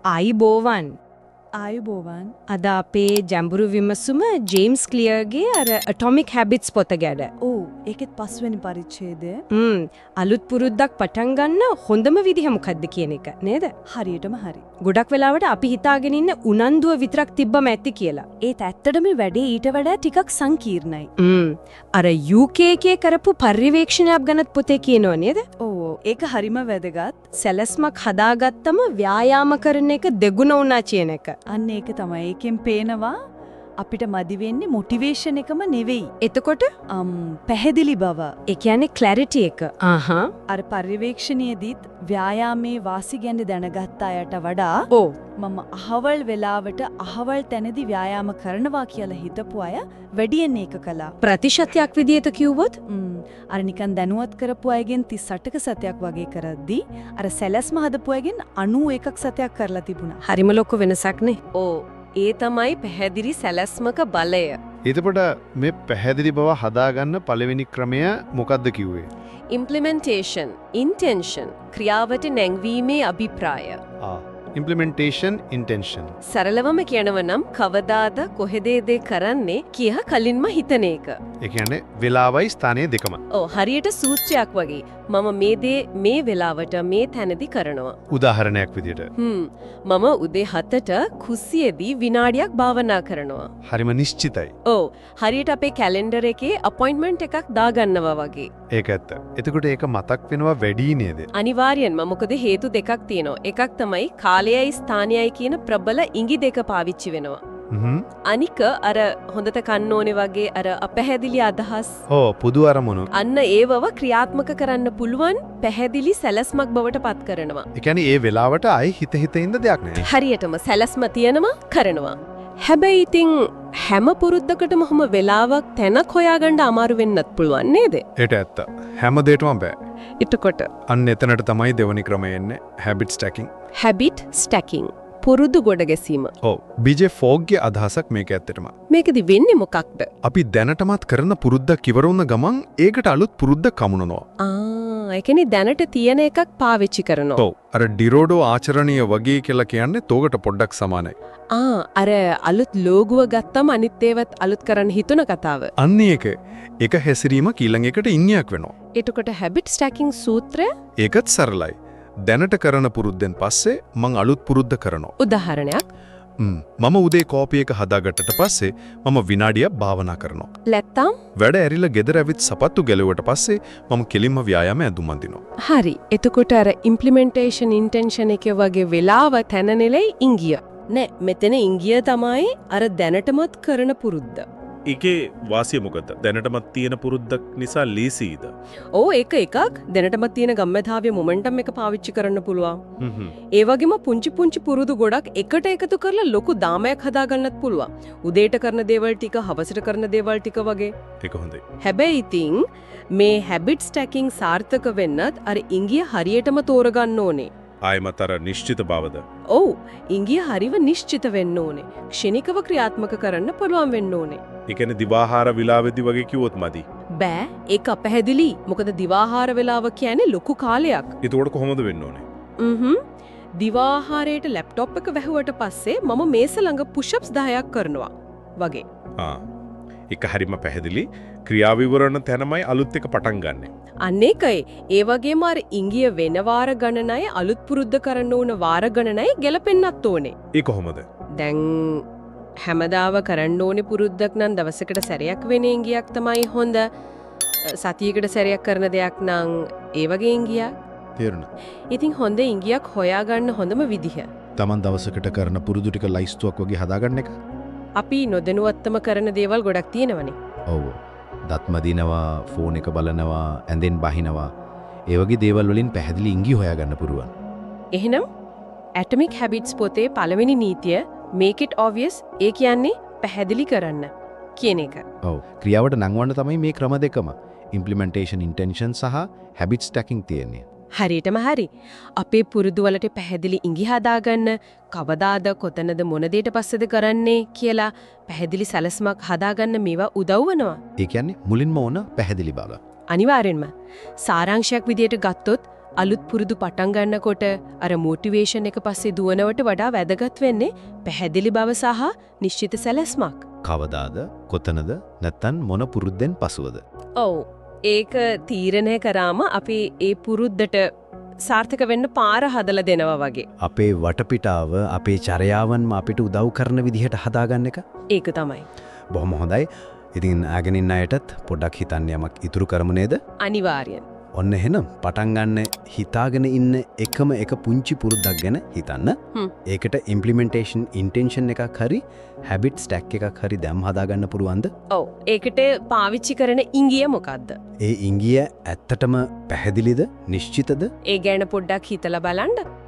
ආයිබෝවන් ආයුබෝවන්. අද අපේ ජැඹුරු විමසුම ජේම්ස් ක්ලියර්ගේ අර ඇටොමික් හැබිට්ස් පොත ගැන. ඕ ඒකෙත් පස්වෙනි පරිච්ඡේදය. අලුත් පුරුද්දක් පටන් ගන්න හොඳම විදිහ මොකක්ද කියන එක නේද? හරියටම හරි. ගොඩක් වෙලාවට අපි හිතාගෙන ඉන්න උනන්දුව විතරක් තිබ්බම ඇති කියලා. ඒත් ඇත්තටම වැඩේ ඊට වඩා ටිකක් සංකීර්ණයි. අර UK එකේ කරපු පර්යවේක්ෂණයක් ගැනත් පොතේ කියනවා නේද? ඕ ඒක හරිම වැදගත්. සැලැස්මක් හදාගත්තම ව්‍යායාම කරන එක දෙගුණ වුණා කියන එක. අන්න ඒක තමයි. ඒකෙන් පේනවා අපිට මදි වෙන්නේ මොටිවේෂන් එකම නෙවෙයි. එතකොට පැහැදිලි බව. ඒ කියන්නේ ක්ලැරිටි එක. අර පර්යවේක්ෂණයේදීත් ව්‍යායාමයේ වාසි ගැන දැනගත්ත අයට වඩා මම අහවල් වෙලාවට අහවල් තැනදී ව්‍යායාම කරනවා කියලා හිතපු අය වැඩියෙන් ඒක කළා. ප්‍රතිශතයක් විදිහට කිව්වොත් අර නිකන් දැනුවත් කරපු අයගෙන් 38ක සතයක් වගේ කරද්දී අර සැලැස්ම හදපු අයගෙන් 91ක් සතයක් කරලා තිබුණා. හරිම ලොකු වෙනසක් නේ. ඒ තමයි පැහැදිලි සැලැස්මක බලය. එතකොට මේ පැහැදිලි බව හදාගන්න පළවෙනි ක්‍රමය මොකක්ද කිව්වේ? ඉම්ප්ලිමෙන්ටේෂන්, ඉන්ටෙන්ෂන්, ක්‍රියාවට නැංවීමේ අභිප්‍රාය. ඉම්ප්ලිමෙන්ටේෂන් ඉන්ටෙන්ෂන්. සරලවම කියනවා නම් කවදාද කොහෙදේද කරන්නේ කිය කලින්ම හිතන එක. ඒ කියන්නේ වෙලාවයි ස්ථානය දෙකම. හරියට සූත්‍රයක් වගේ. මම මේ දේ මේ වෙලාවට මේ තැනදී කරනවා. උදාහරණයක් විදියට. මම උදේ 7ට කුස්සියේදී විනාඩියක් භාවනා කරනවා. හරිම නිශ්චිතයි. හරියට අපේ කැලෙන්ඩර් එකේ අපොයින්ට්මන්ට් එකක් දාගන්නවා වගේ. ඒක ඇත්ත. එතකොට ඒක මතක් වෙනවා වැඩි නේද? අනිවාර්යෙන්ම. මොකද හේතු දෙකක් තියෙනවා. එකක් තමයි කාලයයි ස්ථානයයි කියන ප්‍රබල ඉඟි දෙක පාවිච්චි වෙනවා. අනික අර හොඳට කන්න ඕනේ වගේ අර අපැහැදිලි අදහස්. පුදු අරමුණු. අන්න ඒවව ක්‍රියාත්මක කරන්න පුළුවන් පැහැදිලි සැලැස්මක් බවට පත් කරනවා. ඒ කියන්නේ ඒ වෙලාවට ආයි හිත ඉඳ දෙයක් නෑ. හරියටම සැලැස්ම තියෙනවා කරනවා. හැබැයි ඉතින් හැම පුරුද්දකටම ඔහම වෙලාවක් තැනක් හොයාගන්න අමාරු වෙන්නත් පුළුවන් නේද? ඒක ඇත්ත. හැම දෙයකටම බෑ. එතකොට අන්න එතනට තමයි දෙවනි ක්‍රමය එන්නේ. හැබිට් ස්ටැකින්. හැබිට් ස්ටැකින්. පුරුදු ගොඩ ගැසීම. BJ ෆෝග්ගේ අදහසක් මේක ඇත්තටම. මේකෙදි වෙන්නේ මොකක්ද? අපි දැනටමත් කරන පුරුද්දක් ඉවර වුණ ගමන් ඒකට අලුත් පුරුද්දක් කමුනනවා. ඒ කියන්නේ දැනට තියෙන එකක් පාවිච්චි කරනවා. අර ඩිරෝඩෝ ආචරණීය වගේ කියලා කියන්නේ තෝකට පොඩ්ඩක් සමානයි. අර අලුත් ලෝගුව ගත්තම අනිත් ඒවත් අලුත් කරන්න හිතුන කතාව. අන්න ඒක. ඒක හැසිරීම ඊළඟ එකට ඉන්නයක් වෙනවා. එතකොට හැබිට් ස්ටැකින් සූත්‍රය ඒකත් සරලයි. දැනට කරන පුරුද්දෙන් පස්සේ මං අලුත් පුරුද්ද කරනවා. උදාහරණයක්. මම උදේ කෝපි එක හදාගත්තට පස්සේ මම විනාඩියක් භාවනා කරනවා. නැත්තම් වැඩ ඇරිලා ගෙදර ඇවිත් සපත්තු ගැලුවට පස්සේ මම කෙලින්ම ව්‍යායාම ඇඳුම් අඳිනවා. හරි. එතකොට අර ඉම්ප්ලිමෙන්ටේෂන් ඉන්ටෙන්ෂන් එකේ වගේ වෙලාව තැන නෙලයි ඉංගිය. නෑ මෙතන ඉංගිය තමයි අර දැනටමත් කරන පුරුද්ද. ඒකේ වාසිය මොකද? දැනටමත් තියෙන පුරුද්දක් නිසා ලීසීද? ඒක එකක්. දැනටමත් තියෙන ගම්මැතාවේ මොමන්ටම් එක පාවිච්චි කරන්න පුළුවන්. ඒ වගේම පුංචි පුංචි පුරුදු ගොඩක් එකට එකතු කරලා ලොකු දාමයක් හදාගන්නත් පුළුවන්. උදේට කරන දේවල් ටික, හවසට කරන දේවල් ටික වගේ. ඒක හොඳයි. හැබැයි ඉතින් මේ හැබිට් ස්ටැකින් සාර්ථක වෙන්නත් අර ඉංගිය හරියටම තෝරගන්න ඕනේ. ආයමත් අර නිශ්චිත බවද? ඉංගිය හරිව නිශ්චිත වෙන්න ඕනේ. ක්ෂණිකව ක්‍රියාත්මක කරන්න පුළුවන් වෙන්න ඕනේ. ඒ කියන්නේ දිවාහාර විලාවෙදි වගේ කිව්වොත් මදි. බෑ ඒක අපැහැදිලි. මොකද දිවාහාර වෙලාව කියන්නේ ලොකු කාලයක්. ඒතකොට කොහොමද වෙන්න ඕනේ? දිවාහාරයට ලැප්ටොප් එක වැහුවට පස්සේ මම මේස ළඟ පුෂප්ස් 10ක් කරනවා වගේ. ඒක හරිම පැහැදිලි. ක්‍රියාවිවරණ තැනමයි අලුත් එක පටන් ගන්නෙ. අන්න ඒකයි. ඒ වගේම අර ඉංගිය වෙන වාර ගණනයි අලුත් පුරුද්ද කරන්න ඕන වාර ගණනයි ගැලපෙන්නත් ඕනේ. ඒ කොහොමද? දැන් හැමදාම කරන්න ඕනේ පුරුද්දක් නම් දවසකට සැරයක් වෙන ඉංගියක් තමයි හොඳ. සතියකට සැරයක් කරන දෙයක් නම් ඒ වගේ ඉංගියක්. තේරුණා. ඉතින් හොඳ ඉංගියක් හොයාගන්න හොඳම විදිහ Taman දවසකට කරන පුරුදු ටික ලයිස්තුවක් වගේ හදාගන්න එක. අපි නොදැනුවත්වම කරන දේවල් ගොඩක් තියෙනවනේ. ඔව්. දත්ම දිනවා, ෆෝන් එක බලනවා, ඇඳෙන් බහිනවා. ඒ වගේ දේවල් වලින් පැහැදිලි ඉඟි හොයාගන්න පුරුවන්. එහෙනම් ඇටොමික් හැබිට්ස් පොතේ පළවෙනි නීතිය make it obvious ඒ කියන්නේ පැහැදිලි කරන්න කියන එක. ඔව්. ක්‍රියාවට නංවන්න තමයි මේ ක්‍රම දෙකම. ඉම්ප්ලිමෙන්ටේෂන් ඉන්ටෙන්ෂන් සහ හැබිට් ස්ටැකින් තියෙන්නේ. හරියටම හරි. අපේ පුරුදු වලට පැහැදිලි ඉඟි හදාගන්න කවදාද කොතනද මොන දෙයට පස්සේද කරන්නේ කියලා පැහැදිලි සැලැස්මක් හදාගන්න මේවා උදව් වෙනවා. ඒ කියන්නේ මුලින්ම ඕන පැහැදිලි බව. අනිවාර්යෙන්ම. සාරාංශයක් විදියට ගත්තොත් අලුත් පුරුදු පටන් ගන්නකොට අර මොටිවේෂන් එක පස්සේ දුවනවට වඩා වැදගත් වෙන්නේ පැහැදිලි බව සහ නිශ්චිත සැලැස්මක්. කවදාද කොතනද නැත්තන් මොන පුරුද්දෙන් පසුවද. ඔව් ඒක තීරණය කරාම අපි ඒ පුරුද්දට සාර්ථක වෙන්න පාර හදලා දෙනවා වගේ. අපේ වටපිටාව අපේ චරයාවන්ම අපිට උදව් කරන විදිහට හදාගන්න එක ඒක තමයි. බොහොම හොඳයි. ඉතින් ආගෙනින් අයටත් පොඩ්ඩක් හිතන්න යමක් ඉතුරු කරමු නේද? අනිවාර්යෙන්. ඔන්න එහෙනම් පටන් ගන්න හිතාගෙන ඉන්න එකම එක පුංචි පුරුද්දක් ගැන හිතන්න. ඒකට ඉම්ප්ලිමෙන්ටේෂන් ඉන්ටෙන්ෂන් එකක් හරි හැබිට් ස්ටැක් එකක් හරි දැම් හදාගන්න පුළුවන්ද? ඔව් ඒකට පාවිච්චි කරන ඉංගිය මොකද්ද? ඒ ඉංගිය ඇත්තටම පැහැදිලිද නිශ්චිතද? ඒ ගැන පොඩ්ඩක් හිතලා බලන්න.